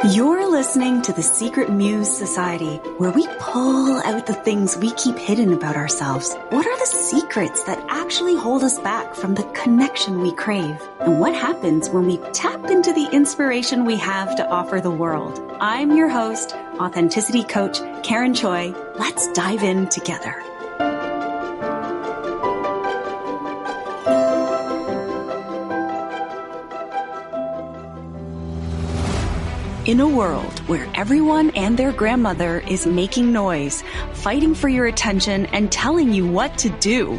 You're listening to the Secret Muse Society, where we pull out the things we keep hidden about ourselves. What are the secrets that actually hold us back from the connection we crave? And what happens when we tap into the inspiration we have to offer the world? I'm your host, authenticity coach, Karen Choi. Let's dive in together. In a world where everyone and their grandmother is making noise, fighting for your attention, and telling you what to do,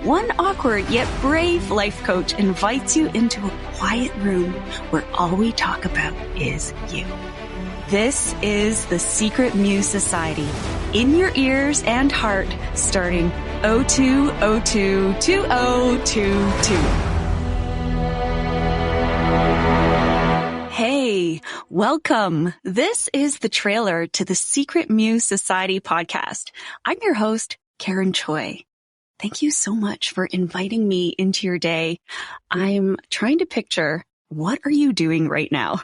one awkward yet brave life coach invites you into a quiet room where all we talk about is you. This is the Secret Muse Society, in your ears and heart, starting 02022022. Hey, welcome. This is the trailer to the Secret Muse Society podcast. I'm your host, Karen Choi. Thank you so much for inviting me into your day. I'm trying to picture, what are you doing right now?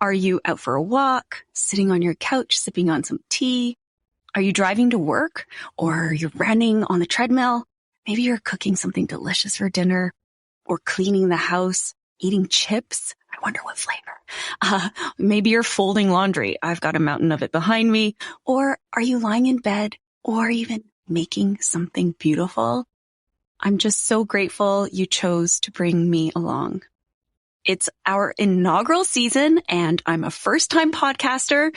Are you out for a walk, sitting on your couch, sipping on some tea? Are you driving to work, or you're running on the treadmill? Maybe you're cooking something delicious for dinner, or cleaning the house, eating chips. I wonder what flavor. Maybe you're folding laundry. I've got a mountain of it behind me. Or are you lying in bed or even making something beautiful? I'm just so grateful you chose to bring me along. It's our inaugural season and I'm a first-time podcaster.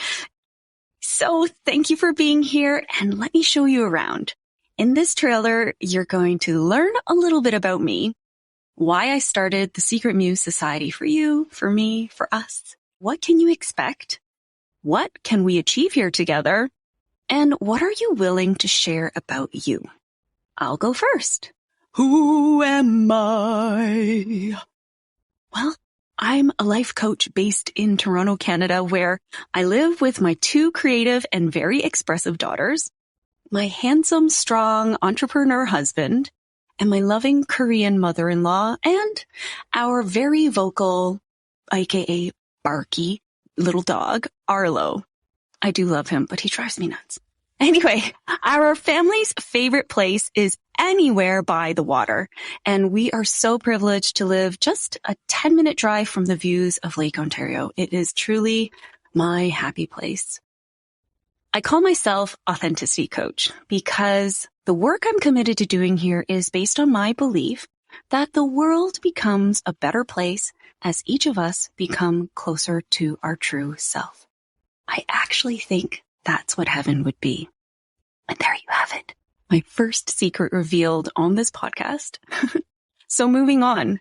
So thank you for being here and let me show you around. In this trailer, you're going to learn a little bit about me. Why I started the Secret Muse Society for you, for me, for us. What can you expect? What can we achieve here together? And what are you willing to share about you? I'll go first. Who am I? Well, I'm a life coach based in Toronto, Canada, where I live with my two creative and very expressive daughters, my handsome, strong entrepreneur husband, and my loving Korean mother-in-law, and our very vocal, aka barky, little dog, Arlo. I do love him, but he drives me nuts. Anyway, our family's favorite place is anywhere by the water, and we are so privileged to live just a 10-minute drive from the views of Lake Ontario. It is truly my happy place. I call myself authenticity coach because the work I'm committed to doing here is based on my belief that the world becomes a better place as each of us become closer to our true self. I actually think that's what heaven would be. And there you have it. My first secret revealed on this podcast. So moving on,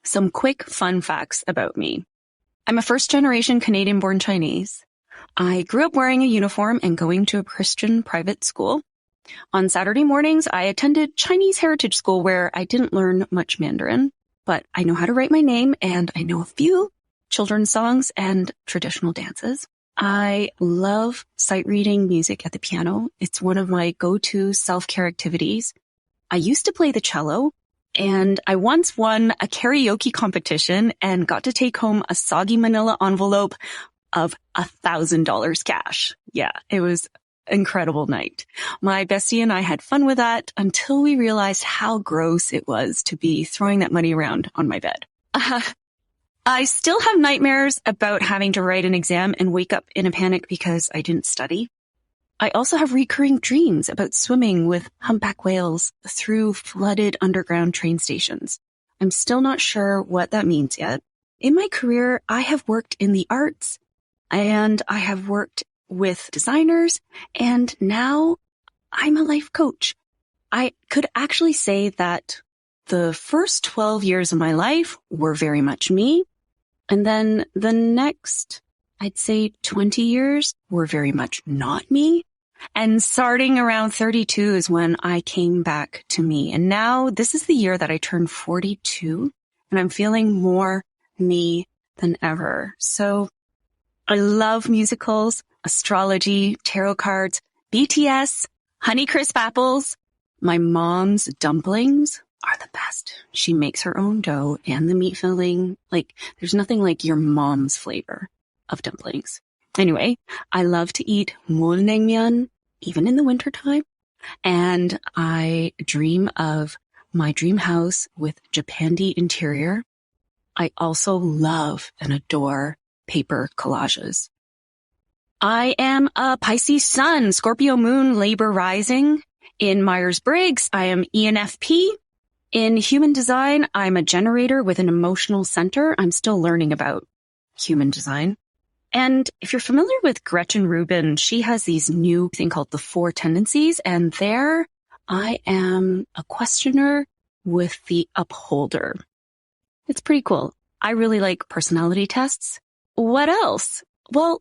some quick fun facts about me. I'm a first-generation Canadian-born Chinese. I grew up wearing a uniform and going to a Christian private school. On Saturday mornings, I attended Chinese heritage school where I didn't learn much Mandarin, but I know how to write my name and I know a few children's songs and traditional dances. I love sight reading music at the piano. It's one of my go-to self-care activities. I used to play the cello, and I once won a karaoke competition and got to take home a soggy manila envelope of $1,000 cash. Yeah, it was an incredible night. My bestie and I had fun with that until we realized how gross it was to be throwing that money around on my bed. I still have nightmares about having to write an exam and wake up in a panic because I didn't study. I also have recurring dreams about swimming with humpback whales through flooded underground train stations. I'm still not sure what that means yet. In my career, I have worked in the arts, and I have worked with designers, and now I'm a life coach. I could actually say that the first 12 years of my life were very much me, and then the next, I'd say 20 years were very much not me. And starting around 32 is when I came back to me. And now this is the year that I turned 42, and I'm feeling more me than ever. So I love musicals, astrology, tarot cards, BTS, Honeycrisp apples. My mom's dumplings are the best. She makes her own dough and the meat filling. Like, there's nothing like your mom's flavor. of dumplings. Anyway, I love to eat mulnaengmyeon even in the wintertime. And I dream of my dream house with Japandi interior. I also love and adore paper collages. I am a Pisces sun, Scorpio moon, Libra rising. In Myers-Briggs, I am ENFP. In human design, I'm a generator with an emotional center. I'm still learning about human design. And if you're familiar with Gretchen Rubin, she has these new thing called the 4 tendencies. And there I am a questioner with the upholder. It's pretty cool. I really like personality tests. What else? Well,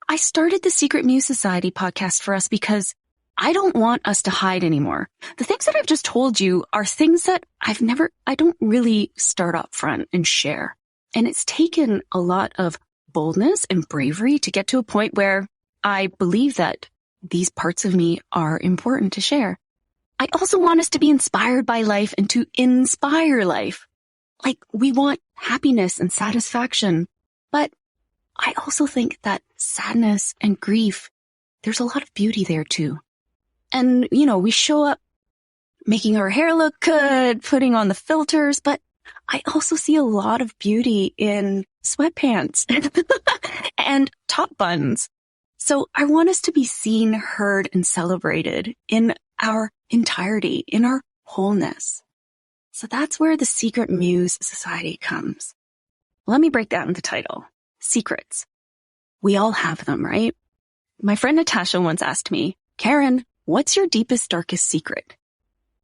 I started the Secret Muse Society podcast for us because I don't want us to hide anymore. The things that I've just told you are things that I don't really start up front and share. And it's taken a lot of boldness and bravery to get to a point where I believe that these parts of me are important to share. I also want us to be inspired by life and to inspire life. Like, we want happiness and satisfaction, but I also think that sadness and grief, there's a lot of beauty there too. And, we show up making our hair look good, putting on the filters, but I also see a lot of beauty in sweatpants and top buns. So I want us to be seen, heard, and celebrated in our entirety, in our wholeness. So that's where the Secret Muse Society comes. Let me break down the title. Secrets. We all have them, right? My friend Natasha once asked me, Karen, what's your deepest, darkest secret?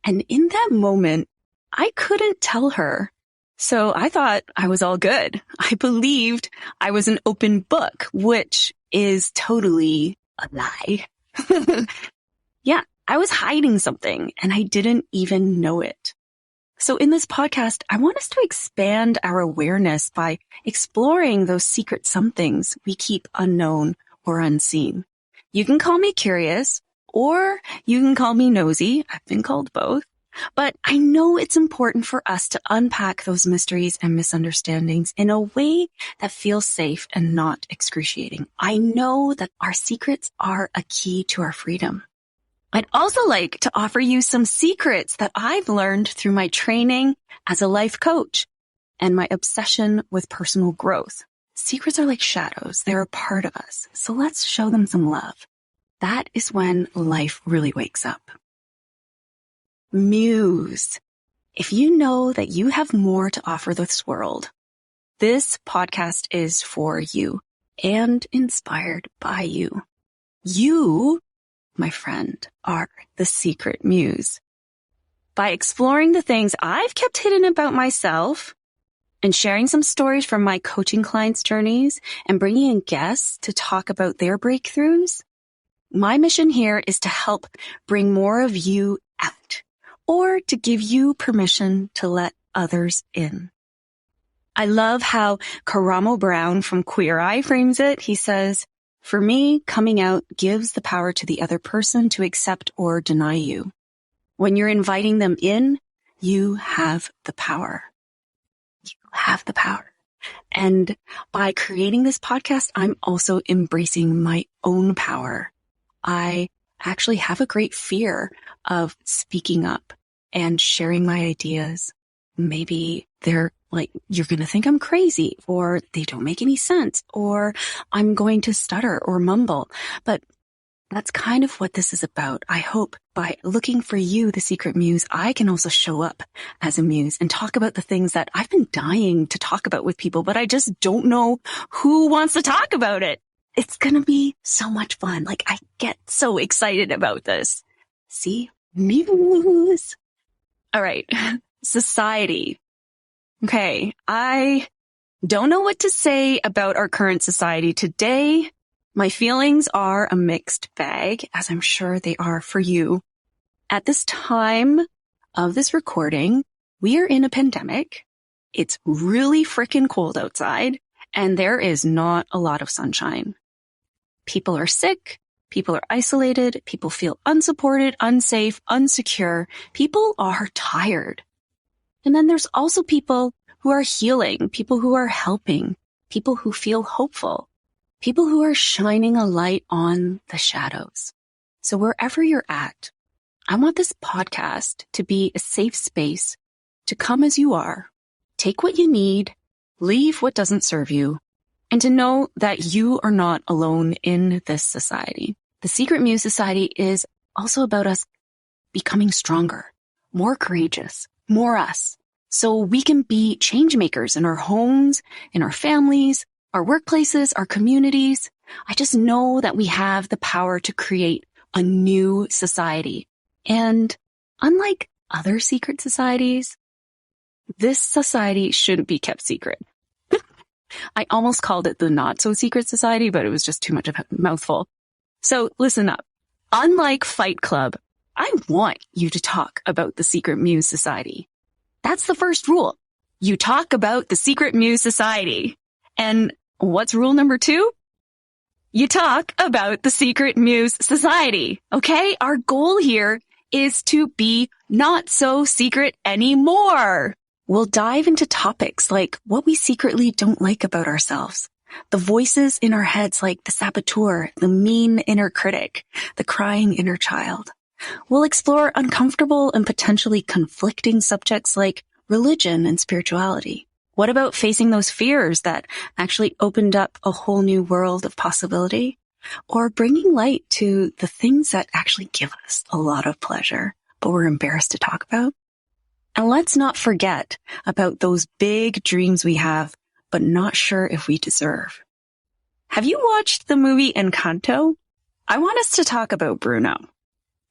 And in that moment, I couldn't tell her. So I thought I was all good. I believed I was an open book, which is totally a lie. Yeah, I was hiding something and I didn't even know it. So in this podcast, I want us to expand our awareness by exploring those secret somethings we keep unknown or unseen. You can call me curious, or you can call me nosy. I've been called both. But I know it's important for us to unpack those mysteries and misunderstandings in a way that feels safe and not excruciating. I know that our secrets are a key to our freedom. I'd also like to offer you some secrets that I've learned through my training as a life coach and my obsession with personal growth. Secrets are like shadows. They're a part of us. So let's show them some love. That is when life really wakes up. Muse. If you know that you have more to offer this world, this podcast is for you and inspired by you. You, my friend, are the secret muse. By exploring the things I've kept hidden about myself and sharing some stories from my coaching clients' journeys and bringing in guests to talk about their breakthroughs, my mission here is to help bring more of you out, or to give you permission to let others in. I love how Karamo Brown from Queer Eye frames it. He says, for me, coming out gives the power to the other person to accept or deny you. When you're inviting them in, you have the power. You have the power. And by creating this podcast, I'm also embracing my own power. I actually have a great fear of speaking up and sharing my ideas. Maybe they're like, you're going to think I'm crazy, or they don't make any sense, or I'm going to stutter or mumble. But that's kind of what this is about. I hope by looking for you, the secret muse, I can also show up as a muse and talk about the things that I've been dying to talk about with people, but I just don't know who wants to talk about it. It's going to be so much fun. Like, I get so excited about this. See? Muse. All right. Society. Okay. I don't know what to say about our current society today. My feelings are a mixed bag, as I'm sure they are for you. At this time of this recording, we are in a pandemic. It's really freaking cold outside, and there is not a lot of sunshine. People are sick. People are isolated. People feel unsupported, unsafe, unsecure. People are tired. And then there's also people who are healing, people who are helping, people who feel hopeful. people who are shining a light on the shadows. So wherever you're at, I want this podcast to be a safe space to come as you are, take what you need, leave what doesn't serve you, and to know that you are not alone in this society. The Secret Muse Society is also about us becoming stronger, more courageous, more us, so we can be change makers in our homes, in our families, our workplaces, our communities. I just know that we have the power to create a new society. And unlike other secret societies, this society shouldn't be kept secret. I almost called it the not so secret society, but it was just too much of a mouthful. So listen up. Unlike Fight Club, I want you to talk about the Secret Muse Society. That's the first rule. You talk about the Secret Muse Society. And what's rule number 2? You talk about the Secret Muse Society. Okay? Our goal here is to be not so secret anymore. We'll dive into topics like what we secretly don't like about ourselves, the voices in our heads like the saboteur, the mean inner critic, the crying inner child. We'll explore uncomfortable and potentially conflicting subjects like religion and spirituality. What about facing those fears that actually opened up a whole new world of possibility? Or bringing light to the things that actually give us a lot of pleasure, but we're embarrassed to talk about? And let's not forget about those big dreams we have, but not sure if we deserve. Have you watched the movie Encanto? I want us to talk about Bruno,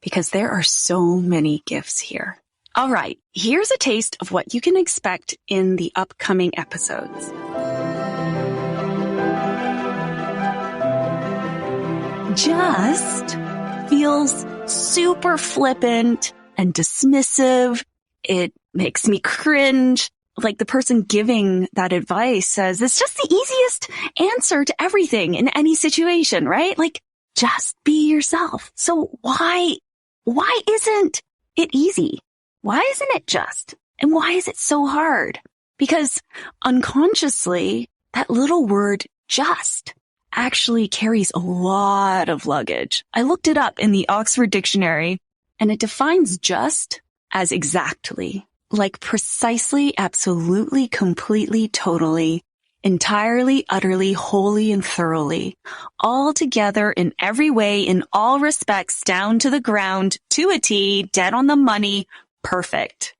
because there are so many gifts here. All right, here's a taste of what you can expect in the upcoming episodes. Just feels super flippant and dismissive. It makes me cringe. Like the person giving that advice says, it's just the easiest answer to everything in any situation, right? Like, just be yourself. So why isn't it easy? Why isn't it just? And why is it so hard? Because unconsciously, that little word just actually carries a lot of luggage. I looked it up in the Oxford Dictionary, and it defines just as exactly, like precisely, absolutely, completely, totally, entirely, utterly, wholly, and thoroughly, all together in every way, in all respects, down to the ground, to a T, dead on the money, perfect.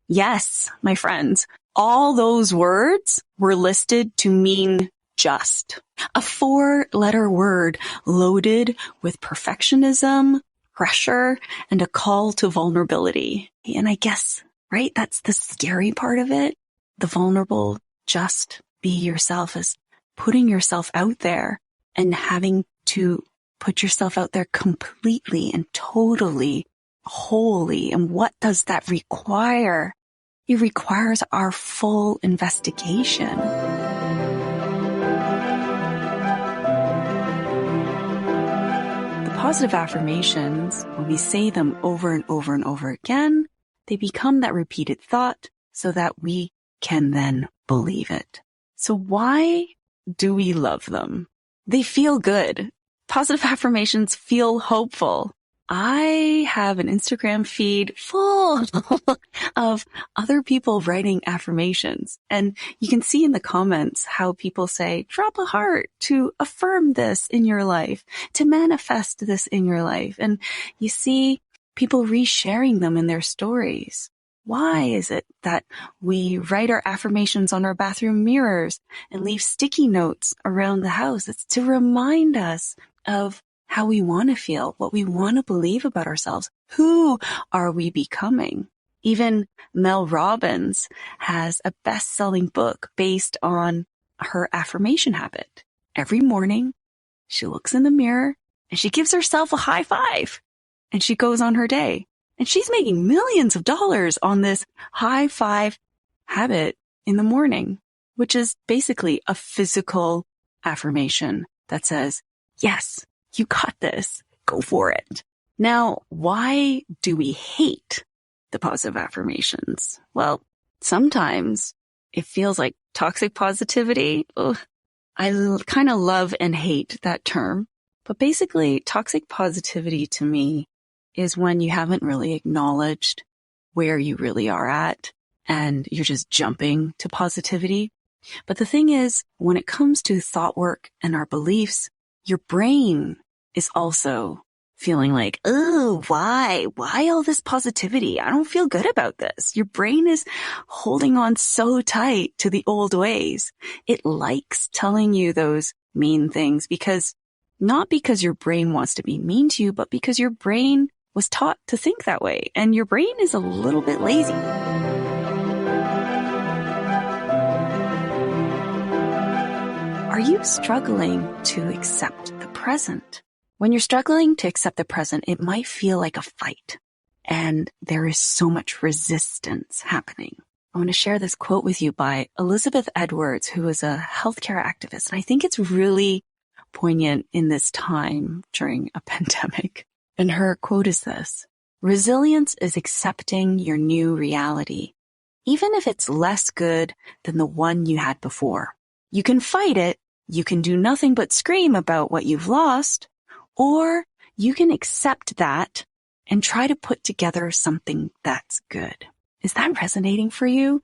Yes, my friends, all those words were listed to mean just. A 4-letter word loaded with perfectionism, pressure, and a call to vulnerability. And I guess, right, that's the scary part of it. The vulnerable, just be yourself is putting yourself out there and having to put yourself out there completely and totally, wholly. And what does that require? It requires our full investigation. Positive affirmations, when we say them over and over and over again, they become that repeated thought so that we can then believe it. So why do we love them? They feel good. Positive affirmations feel hopeful. I have an Instagram feed full of other people writing affirmations. And you can see in the comments how people say, drop a heart to affirm this in your life, to manifest this in your life. And you see people resharing them in their stories. Why is it that we write our affirmations on our bathroom mirrors and leave sticky notes around the house? It's to remind us of how we want to feel, what we want to believe about ourselves. Who are we becoming? Even Mel Robbins has a best-selling book based on her affirmation habit. Every morning, she looks in the mirror and she gives herself a high five and she goes on her day. And she's making millions of dollars on this high five habit in the morning, which is basically a physical affirmation that says, yes, you got this. Go for it. Now, why do we hate the positive affirmations? Well, sometimes it feels like toxic positivity. Ugh, I kind of love and hate that term, but basically toxic positivity to me is when you haven't really acknowledged where you really are at and you're just jumping to positivity. But the thing is, when it comes to thought work and our beliefs, your brain is also feeling like, oh, why all this positivity? I don't feel good about this. Your brain is holding on so tight to the old ways. It likes telling you those mean things not because your brain wants to be mean to you, but because your brain was taught to think that way. And your brain is a little bit lazy. Are you struggling to accept the present? When you're struggling to accept the present, it might feel like a fight, and there is so much resistance happening. I want to share this quote with you by Elizabeth Edwards, who is a healthcare activist, and I think it's really poignant in this time during a pandemic. And her quote is this: "Resilience is accepting your new reality, even if it's less good than the one you had before. You can fight it, you can do nothing but scream about what you've lost, or you can accept that and try to put together something that's good." Is that resonating for you?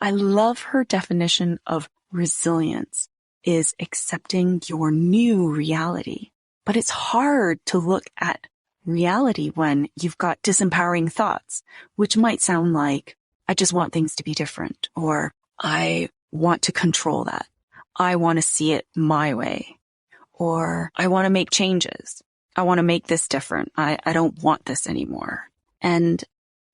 I love her definition of resilience is accepting your new reality. But it's hard to look at reality when you've got disempowering thoughts, which might sound like, I just want things to be different, or I want to control that. I want to see it my way. Or I want to make changes. I want to make this different. I don't want this anymore. And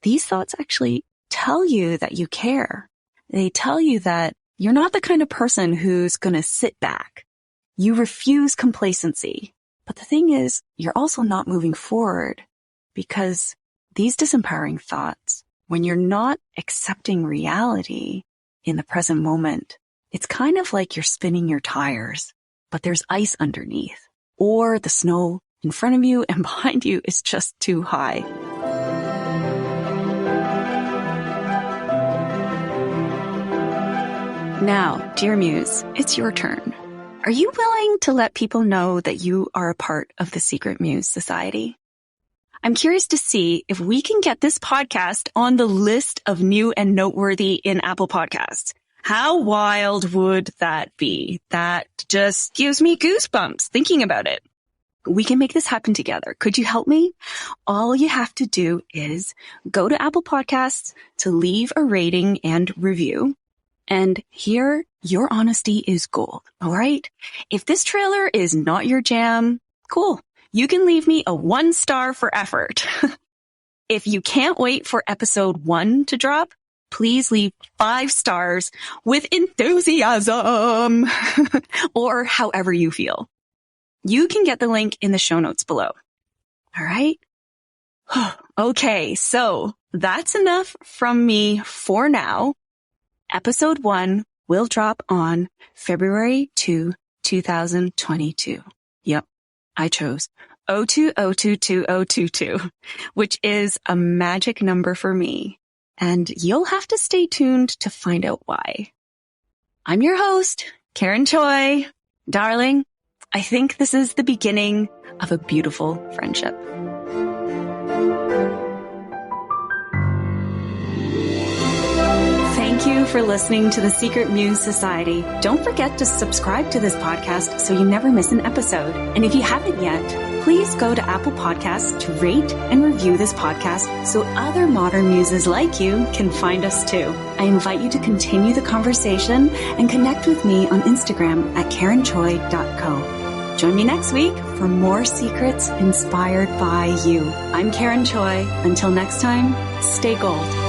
these thoughts actually tell you that you care. They tell you that you're not the kind of person who's going to sit back. You refuse complacency. But the thing is, you're also not moving forward because these disempowering thoughts, when you're not accepting reality in the present moment, it's kind of like you're spinning your tires, but there's ice underneath, or the snow in front of you and behind you is just too high. Now, dear Muse, it's your turn. Are you willing to let people know that you are a part of the Secret Muse Society? I'm curious to see if we can get this podcast on the list of new and noteworthy in Apple Podcasts. How wild would that be? That just gives me goosebumps thinking about it. We can make this happen together. Could you help me? All you have to do is go to Apple Podcasts to leave a rating and review. And here, your honesty is gold, all right? If this trailer is not your jam, cool. You can leave me a 1-star for effort. If you can't wait for episode 1 to drop, please leave 5 stars with enthusiasm or however you feel. You can get the link in the show notes below. All right? Okay, so that's enough from me for now. Episode 1 will drop on February 2, 2022. Yep, I chose 02022022, which is a magic number for me. And you'll have to stay tuned to find out why. I'm your host, Karen Choi. Darling, I think this is the beginning of a beautiful friendship. Thank you for listening to the Secret Muse Society. Don't forget to subscribe to this podcast so you never miss an episode. And if you haven't yet, please go to Apple Podcasts to rate and review this podcast so other modern muses like you can find us too. I invite you to continue the conversation and connect with me on Instagram at karenchoi.co. Join me next week for more secrets inspired by you. I'm Karen Choi. Until next time, stay gold.